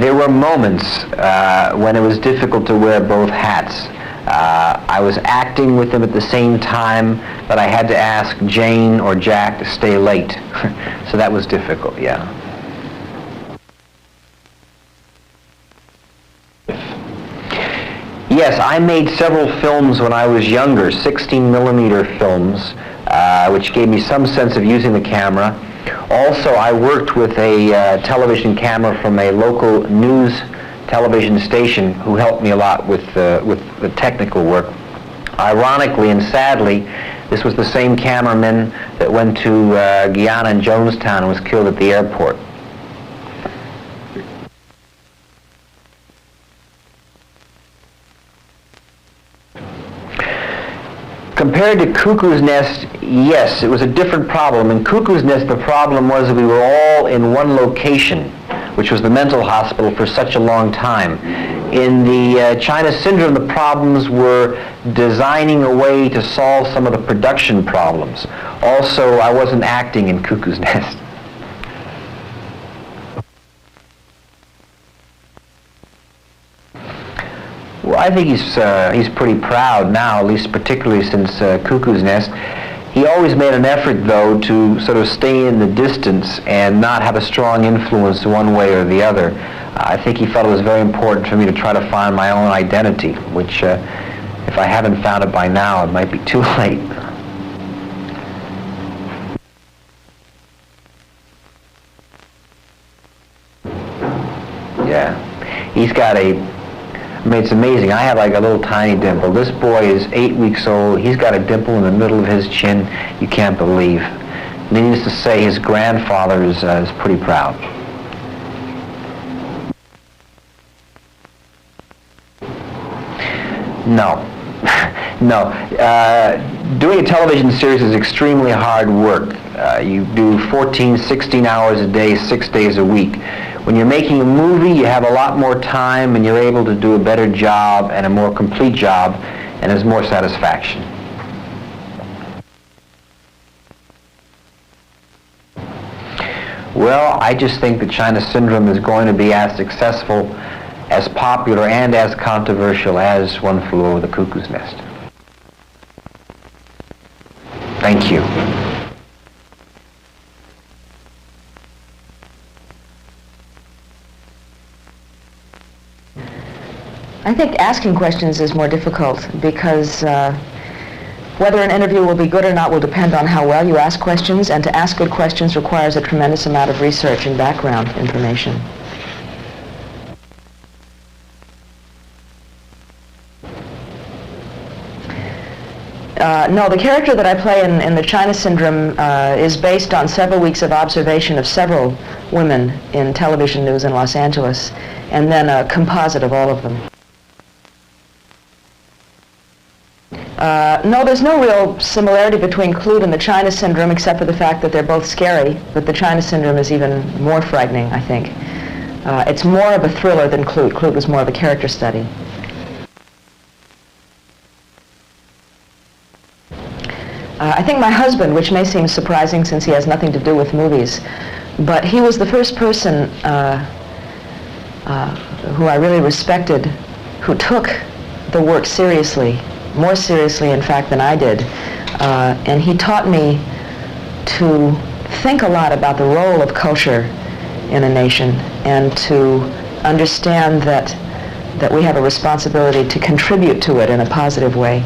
There were moments when it was difficult to wear both hats. I was acting with them at the same time, but I had to ask Jane or Jack to stay late. So that was difficult, yeah. Yes, I made several films when I was younger, 16mm films, which gave me some sense of using the camera. Also, I worked with a television camera from a local news television station who helped me a lot with the technical work. Ironically and sadly, this was the same cameraman that went to Guyana and Jonestown and was killed at the airport. Compared to Cuckoo's Nest, yes, it was a different problem. In Cuckoo's Nest, the problem was that we were all in one location, which was the mental hospital, for such a long time. In the China Syndrome, the problems were designing a way to solve some of the production problems. Also, I wasn't acting in Cuckoo's Nest. Well, I think he's pretty proud now, at least particularly since Cuckoo's Nest. He always made an effort, though, to sort of stay in the distance and not have a strong influence one way or the other. I think he felt it was very important for me to try to find my own identity, which, if I haven't found it by now, it might be too late. Yeah, he's got I mean, it's amazing. I have like a little tiny dimple. This boy is 8 weeks old. He's got a dimple in the middle of his chin you can't believe. Needless to say, his grandfather is pretty proud. No. No. Doing a television series is extremely hard work. You do 14, 16 hours a day, 6 days a week. When you're making a movie, you have a lot more time and you're able to do a better job and a more complete job, and there's more satisfaction. Well, I just think the China Syndrome is going to be as successful, as popular, and as controversial as One Flew Over the Cuckoo's Nest. Thank you. I think asking questions is more difficult because whether an interview will be good or not will depend on how well you ask questions, and to ask good questions requires a tremendous amount of research and background information. No, the character that I play in the China Syndrome is based on several weeks of observation of several women in television news in Los Angeles, and then a composite of all of them. No, there's no real similarity between Clute and the China Syndrome, except for the fact that they're both scary, but the China Syndrome is even more frightening, I think. It's more of a thriller than Clute. Clute was more of a character study. I think my husband, which may seem surprising since he has nothing to do with movies, but he was the first person who I really respected who took the work seriously. More seriously, in fact, than I did. And he taught me to think a lot about the role of culture in a nation and to understand that we have a responsibility to contribute to it in a positive way.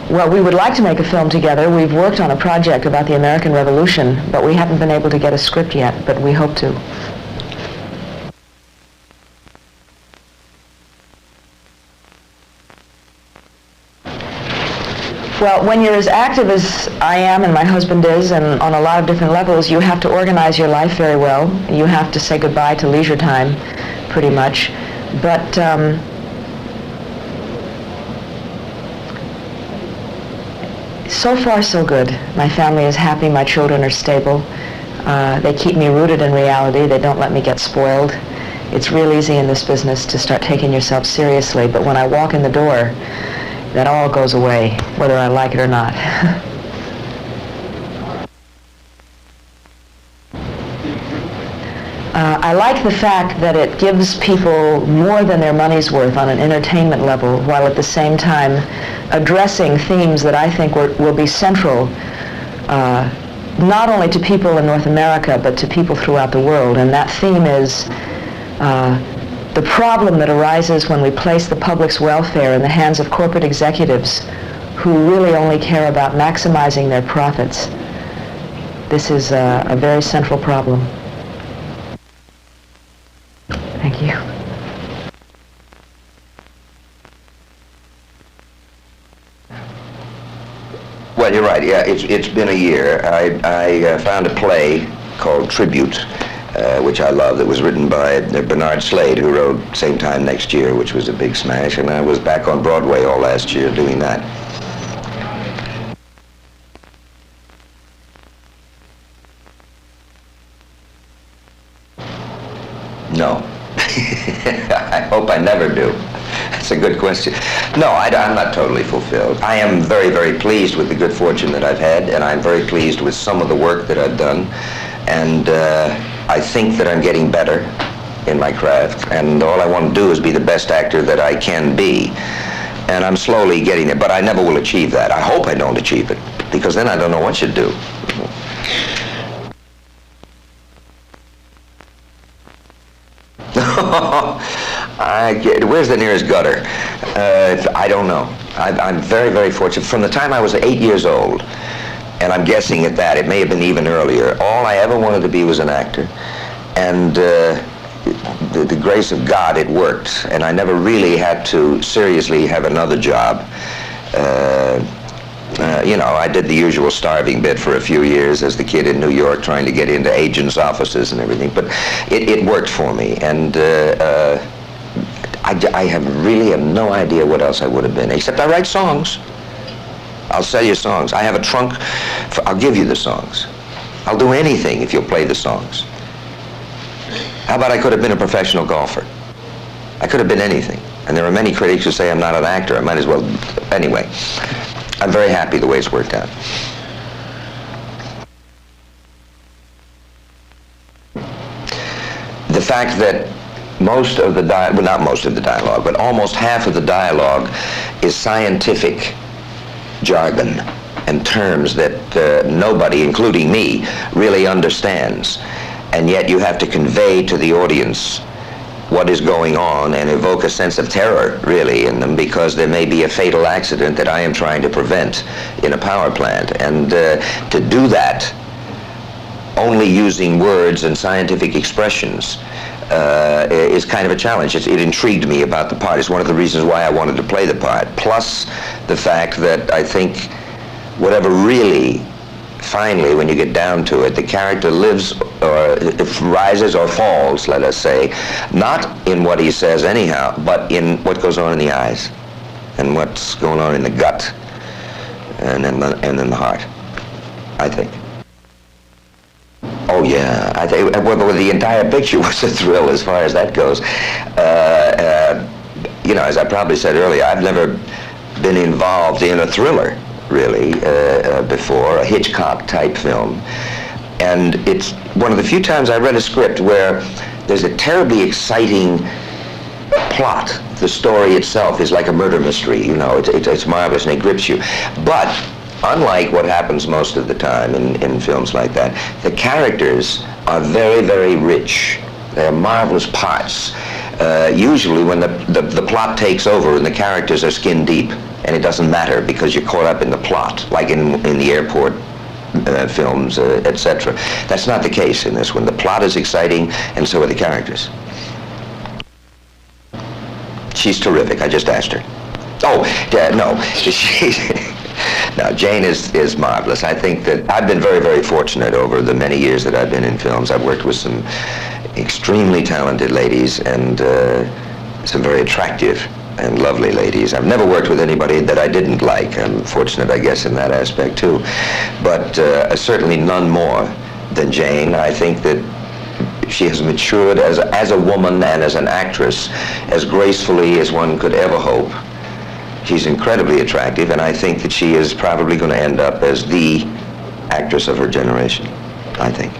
Well, we would like to make a film together. We've worked on a project about the American Revolution, but we haven't been able to get a script yet, but we hope to. Well, when you're as active as I am and my husband is, and on a lot of different levels, you have to organize your life very well. You have to say goodbye to leisure time, pretty much. But so far, so good. My family is happy. My children are stable. They keep me rooted in reality. They don't let me get spoiled. It's real easy in this business to start taking yourself seriously, but when I walk in the door, that all goes away, whether I like it or not. I like the fact that it gives people more than their money's worth on an entertainment level, while at the same time addressing themes that I think will be central not only to people in North America, but to people throughout the world. And that theme is the problem that arises when we place the public's welfare in the hands of corporate executives who really only care about maximizing their profits. This is a very central problem. Thank you. Well, you're right. Yeah, it's been a year. I found a play called Tribute, which I love, that was written by Bernard Slade, who wrote Same Time Next Year, which was a big smash, and I was back on Broadway all last year doing that. No. I hope I never do. That's a good question. No, I'm not totally fulfilled. I am very, very pleased with the good fortune that I've had, and I'm very pleased with some of the work that I've done. And I think that I'm getting better in my craft, and all I want to do is be the best actor that I can be. And I'm slowly getting it, but I never will achieve that. I hope I don't achieve it, because then I don't know what to do. Where's the nearest gutter? I don't know. I'm very, very fortunate. From the time I was 8 years old, and I'm guessing at that, it may have been even earlier, all I ever wanted to be was an actor. And the grace of God, it worked. And I never really had to seriously have another job. You know, I did the usual starving bit for a few years as the kid in New York trying to get into agents' offices and everything, but it worked for me, and I really have no idea what else I would have been, except I write songs. I'll sell you songs. I have a trunk, I'll give you the songs. I'll do anything if you'll play the songs. How about I could have been a professional golfer? I could have been anything, and there are many critics who say I'm not an actor. I might as well, anyway. I'm very happy the way it's worked out. The fact that most of the well, not most of the dialogue, but almost half of the dialogue is scientific jargon and terms that nobody, including me, really understands. And yet you have to convey to the audience what is going on and evoke a sense of terror, really, in them, because there may be a fatal accident that I am trying to prevent in a power plant. And to do that only using words and scientific expressions is kind of a challenge. It intrigued me about the part. It's one of the reasons why I wanted to play the part. Plus the fact that I think whatever really, finally, when you get down to it, the character lives or rises or falls, let us say, not in what he says anyhow, but in what goes on in the eyes and what's going on in the gut and in the heart, I think. Oh yeah, I think well, the entire picture was a thrill as far as that goes. You know, as I probably said earlier, I've never been involved in a thriller, really, before, a Hitchcock-type film. And it's one of the few times I read a script where there's a terribly exciting plot. The story itself is like a murder mystery, you know, it's marvelous and it grips you. But unlike what happens most of the time in films like that, the characters are very, very rich. They're marvelous parts. Usually when the plot takes over and the characters are skin deep, and it doesn't matter because you're caught up in the plot, like in the airport films, etc. That's not the case in this one. The plot is exciting, and so are the characters. She's terrific. I just asked her. Oh, no. No, Jane is marvelous. I think that I've been very, very fortunate over the many years that I've been in films. I've worked with some extremely talented ladies and some very attractive and lovely ladies. I've never worked with anybody that I didn't like. I'm fortunate, I guess, in that aspect too. But certainly none more than Jane. I think that she has matured as a woman and as an actress as gracefully as one could ever hope. She's incredibly attractive, and I think that she is probably going to end up as the actress of her generation, I think.